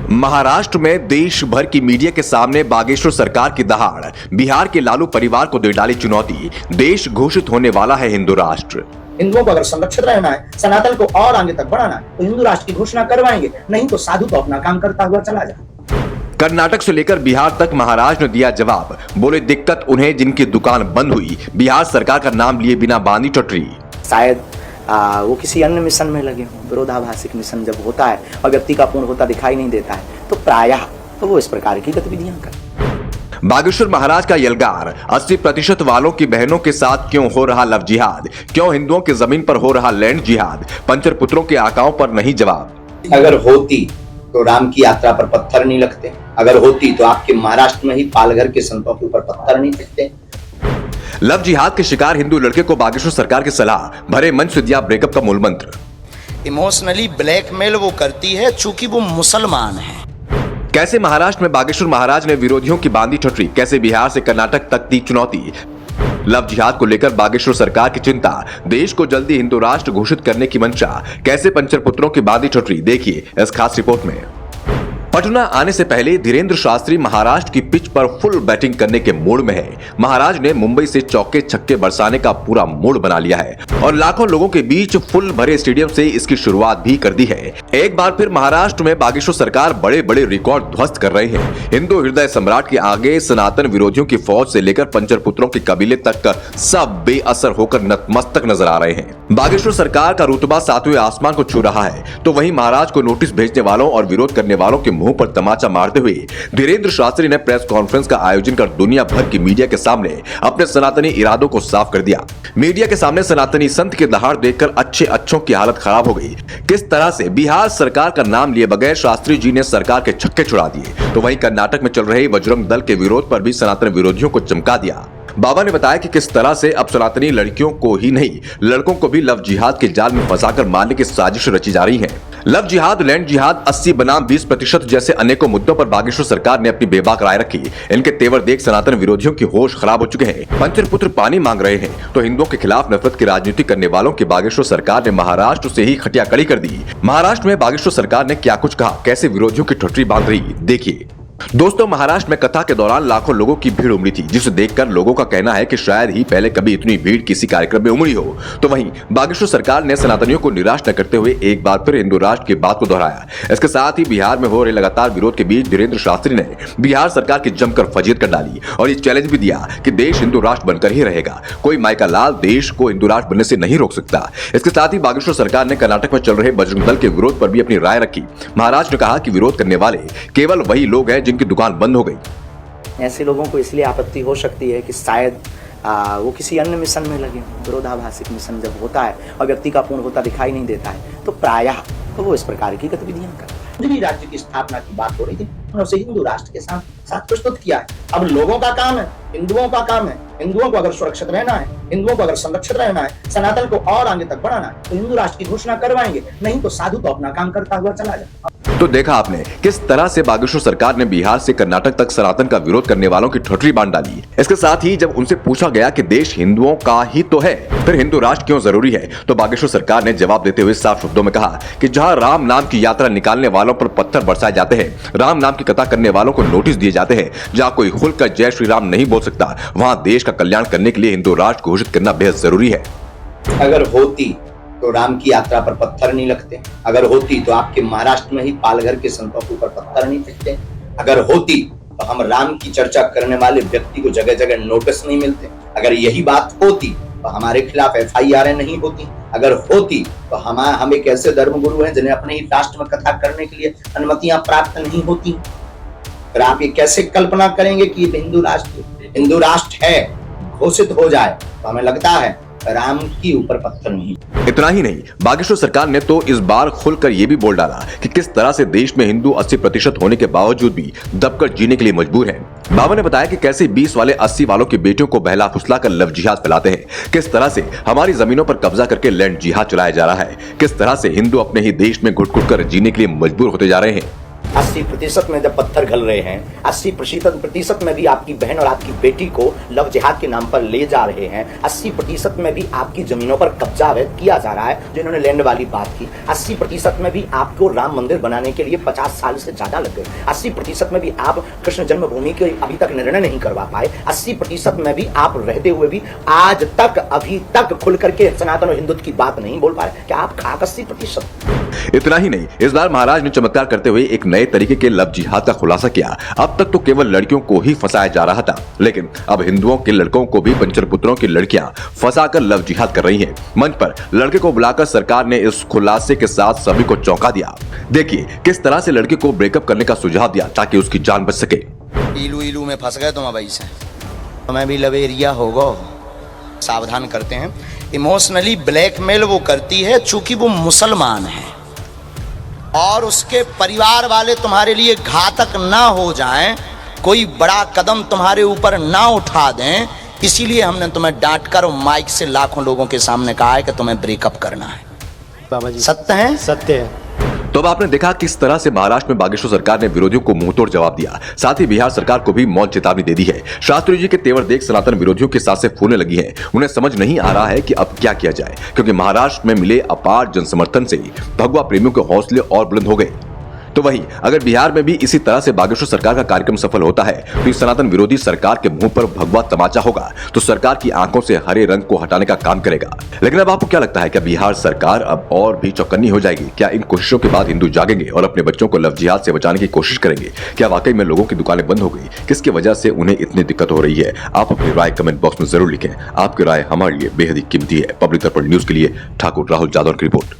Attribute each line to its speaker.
Speaker 1: महाराष्ट्र में देश भर की मीडिया के सामने बागेश्वर सरकार की दहाड़, बिहार के लालू परिवार को दे डाली चुनौती, देश घोषित होने वाला है हिंदू राष्ट्र।
Speaker 2: हिंदुओं को अगर संरक्षित रहना है, सनातन को और आगे तक बढ़ाना है, तो हिंदू राष्ट्र की घोषणा करवाएंगे, नहीं तो साधु तो अपना काम करता हुआ चला जाए।
Speaker 1: कर्नाटक से लेकर बिहार तक महाराष्ट्र ने दिया जवाब, बोले दिक्कत उन्हें जिनकी दुकान बंद हुई, बिहार सरकार का नाम लिए बिना बांधी टटरी।
Speaker 3: शायद वो किसी अन्य मिशन में लगे हों। विरोधाभासिक मिशन जब होता है और व्यक्ति का पूर्ण होता दिखाई नहीं देता है तो प्रायः तो वो इस प्रकार की गतिविधियां करते।
Speaker 1: बागेश्वर महाराज का यलगार, 80% वालों की बहनों के साथ क्यों हो रहा लव जिहाद, क्यों हिंदुओं की जमीन पर हो रहा लैंड जिहाद, पंचर पुत्रों के आकाओं पर नहीं जवाब।
Speaker 4: अगर होती तो राम की यात्रा पर पत्थर नहीं लगते, अगर होती तो आपके महाराष्ट्र में ही पालघर के संतों के ऊपर पत्थर नहीं फेंकते।
Speaker 1: लव जिहाद के शिकार हिंदू लड़के को बागेश्वर सरकार की सलाह, भरे मंच से दिया ब्रेकअप का मूल मंत्र।
Speaker 5: इमोशनली ब्लैकमेल वो करती है चूंकि वो मुसलमान है।
Speaker 1: कैसे महाराष्ट्र में बागेश्वर महाराज ने विरोधियों की बांधी ठटरी, कैसे बिहार से कर्नाटक तक दी चुनौती। लव जिहाद को लेकर बागेश्वर सरकार की चिंता, देश को जल्दी हिंदू राष्ट्र घोषित करने की मंशा, कैसे पंचर पुत्रों की बांधी ठटरी, देखिए इस खास रिपोर्ट में। पटना आने से पहले धीरेन्द्र शास्त्री महाराष्ट्र की पिच पर फुल बैटिंग करने के मूड में है। महाराज ने मुंबई से चौके छक्के बरसाने का पूरा मूड बना लिया है और लाखों लोगों के बीच फुल भरे स्टेडियम से इसकी शुरुआत भी कर दी है। एक बार फिर महाराष्ट्र में बागेश्वर सरकार बड़े बड़े रिकॉर्ड ध्वस्त कर रहे हैं। हिंदू हृदय सम्राट के आगे सनातन विरोधियों की फौज से लेकर पंचर पुत्रों के कबीले तक सब बेअसर होकर नतमस्तक नजर आ रहे हैं। बागेश्वर सरकार का रुतबा 7वें आसमान को छू रहा है, तो वहीं महाराज को नोटिस भेजने वालों और विरोध करने वालों के मुंह पर तमाचा मारते हुए धीरेन्द्र शास्त्री ने प्रेस कॉन्फ्रेंस का आयोजन कर दुनिया भर की मीडिया के सामने अपने सनातनी इरादों को साफ कर दिया। मीडिया के सामने सनातनी संत की दहाड़ देखकर अच्छों की हालत खराब हो गई। किस तरह से बिहार सरकार का नाम लिए बगैर शास्त्री जी ने सरकार के छक्के छुड़ा दिए, तो वहीं कर्नाटक में चल रहे बजरंग दल के विरोध पर भी सनातन विरोधियों को चमका दिया। बाबा ने बताया कि किस तरह से अब सनातनी लड़कियों को ही नहीं, लड़कों को भी लव जिहाद के जाल में फंसाकर मारने की साजिश रची जा रही है। लव जिहाद, लैंड जिहाद, 80 बनाम 20% जैसे अनेकों मुद्दों पर बागेश्वर सरकार ने अपनी बेबाक राय रखी। इनके तेवर देख सनातन विरोधियों की होश खराब हो चुके हैं। पंचर पुत्र पानी मांग रहे हैं, तो हिंदुओं के खिलाफ नफरत की राजनीति करने वालों की बागेश्वर सरकार ने महाराष्ट्र से ही खटिया कड़ी कर दी। महाराष्ट्र में बागेश्वर सरकार ने क्या कुछ कहा, कैसे विरोधियों की ठुटरी बांध रही, देखिए। दोस्तों, महाराष्ट्र में कथा के दौरान लाखों लोगों की भीड़ उमड़ी थी, जिसे देखकर लोगों का कहना है कि शायद ही पहले कभी इतनी भीड़ किसी कार्यक्रम में उमड़ी हो। तो वहीं बागेश्वर सरकार ने सनातनियों को निराश न करते हुए एक बार फिर हिंदू राष्ट्र की बात को दोहराया। इसके साथ ही बिहार में हो रहे लगातार विरोध के बीच धीरेन्द्र शास्त्री ने बिहार सरकार की जमकर फजीहत कर डाली और ये चैलेंज भी दिया कि देश हिंदू राष्ट्र बनकर ही रहेगा, कोई माइका लाल देश को हिंदू राष्ट्र बनने से नहीं रोक सकता। इसके साथ ही बागेश्वर सरकार ने कर्नाटक में चल रहे बजरंग दल के विरोध पर भी अपनी राय रखी। महाराज ने कहा कि विरोध करने वाले केवल वही लोग हैं जिनकी दुकान बंद हो गई।
Speaker 3: ऐसे लोगों को इसलिए आपत्ति हो सकती है कि शायद वो किसी अन्य मिशन में लगे हों। विरोधाभासिक मिशन जब होता है और व्यक्ति का पूर्ण होता दिखाई नहीं देता है तो प्रायः तो वो इस प्रकार की गतिविधियां करते हैं।
Speaker 2: हिंदू राज्य की स्थापना की बात हो रही थी, उन्होंने उसे हिंदू राष्ट्र के साथ प्रस्तुत किया है। अब लोगों का काम है, हिंदुओं का काम है, हिंदुओं को अगर सुरक्षित रहना है, हिंदुओं को अगर संरक्षित रहना है, सनातन को और आगे तक बढ़ाना है, तो हिंदू राष्ट्र की घोषणा करवाएंगे, नहीं तो साधु तो अपना काम करता हुआ चला जाए।
Speaker 1: तो देखा आपने किस तरह से बागेश्वर सरकार ने बिहार से कर्नाटक तक सनातन का विरोध करने वालों की ठुटरी बांध डाली। इसके साथ ही जब उनसे पूछा गया कि देश हिंदुओं का ही तो है, फिर हिंदू राष्ट्र क्यों जरूरी है, तो बागेश्वर सरकार ने जवाब देते हुए साफ शब्दों में कहा कि जहां राम नाम की यात्रा निकालने वालों पर पत्थर बरसाए जाते हैं, राम नाम की कथा करने वालों को नोटिस दिए जाते हैं, जहां कोई खुलकर जय श्री राम नहीं बोल सकता, वहां देश का कल्याण करने के लिए हिंदू राष्ट्र घोषित करना बेहद जरूरी है।
Speaker 4: अगर होती तो राम की यात्रा पर पत्थर नहीं लगते, अगर होती तो आपके महाराष्ट्र में ही पालघर के संतों के ऊपर पत्थर नहीं फेंकते, अगर होती तो हम राम की चर्चा करने वाले व्यक्ति को जगह जगह नोटिस नहीं मिलते, अगर यही बात होती तो हमारे खिलाफ FIR नहीं होती, अगर होती तो हम एक ऐसे धर्मगुरु हैं जिन्हें अपने ही राष्ट्र में कथा करने के लिए अनुमतियां प्राप्त नहीं होती। फिर आप ये कैसे कल्पना करेंगे कि हिंदू राष्ट्र है घोषित हो जाए, तो हमें लगता है राम की ऊपर पत्थर नहीं।
Speaker 1: इतना ही नहीं, बागेश्वर सरकार ने तो इस बार खुलकर यह भी बोल डाला कि किस तरह से देश में हिंदू 80% होने के बावजूद भी दबकर जीने के लिए मजबूर हैं। बाबा ने बताया कि कैसे 20 वाले 80 वालों की बेटियों को बहला फुसला कर लव जिहाद फैलाते हैं, किस तरह से हमारी जमीनों पर कब्जा करके लैंड जिहाद चलाया जा रहा है, किस तरह से हिंदू अपने ही देश में घुट-घुट कर जीने के लिए मजबूर होते जा रहे हैं।
Speaker 3: 80% में जब पत्थर घल रहे हैं, 80% में भी आपकी बहन और आपकी बेटी को लव जिहाद के नाम पर ले जा रहे हैं, 80% में भी आपकी जमीनों पर कब्जा अवैध किया जा रहा है, जो इन्होंने लैंड वाली बात की। 80% में भी आपको राम मंदिर बनाने के लिए 50 साल से ज्यादा लग गए। 80% में भी आप कृष्ण जन्मभूमि के अभी तक निर्णय नहीं करवा पाए। 80% में भी आप रहते हुए भी आज तक अभी तक खुल करके सनातन और हिंदुत्व की बात नहीं बोल पा रहे। क्या आप खाक 80%?
Speaker 1: इतना ही नहीं, इस बार महाराज ने चमत्कार करते हुए एक नए तरीके के लव जिहाद का खुलासा किया। अब तक तो केवल लड़कियों को ही फंसाया जा रहा था, लेकिन अब हिंदुओं के लड़कों को भी बंचर पुत्रों की लड़कियां फंसाकर लव जिहाद कर रही हैं। मंच पर लड़के को बुलाकर सरकार ने इस खुलासे के साथ सभी को चौंका दिया। देखिए किस तरह से लड़के को ब्रेकअप करने का सुझाव दिया ताकि उसकी जान बच सके।
Speaker 5: इलू इलू में फंस गए तुम भाई से, तुम्हें भी लवेरिया होगा, सावधान करते हैं। इमोशनली ब्लैकमेल वो करती है चूंकि वो मुसलमान है और उसके परिवार वाले तुम्हारे लिए घातक ना हो जाएं, कोई बड़ा कदम तुम्हारे ऊपर ना उठा दें, इसीलिए हमने तुम्हें डांटकर और माइक से लाखों लोगों के सामने कहा है कि तुम्हें ब्रेकअप करना है।
Speaker 6: बाबा जी
Speaker 5: सत्य है?
Speaker 6: सत्य है।
Speaker 1: तो अब आपने देखा किस तरह से महाराष्ट्र में बागेश्वर सरकार ने विरोधियों को मुंहतोड़ जवाब दिया। साथ ही बिहार सरकार को भी मौन चेतावनी दे दी है। शास्त्री जी के तेवर देख सनातन विरोधियों के सांसें फूलने लगी हैं। उन्हें समझ नहीं आ रहा है कि अब क्या किया जाए, क्योंकि महाराष्ट्र में मिले अपार जनसमर्थन से भगवा प्रेमियों के हौसले और बुलंद हो गए। तो वहीं अगर बिहार में भी इसी तरह से बागेश्वर सरकार का कार्यक्रम सफल होता है तो इस सनातन विरोधी सरकार के मुंह पर भगवा तमाचा होगा, तो सरकार की आंखों से हरे रंग को हटाने का काम करेगा। लेकिन अब आपको क्या लगता है, क्या बिहार सरकार अब और भी चौकन्नी हो जाएगी? क्या इन कोशिशों के बाद हिंदू जागेंगे और अपने बच्चों को लव जिहाद से बचाने की कोशिश करेंगे? क्या वाकई में लोगों की दुकानें बंद हो गई? किसकी वजह से उन्हें इतनी दिक्कत हो रही है? आप अपनी राय कमेंट बॉक्स में जरूर लिखें। आपकी राय हमारे लिए बेहद ही कीमती है। पब्लिक दर्पण न्यूज के लिए ठाकुर राहुल जादव की रिपोर्ट।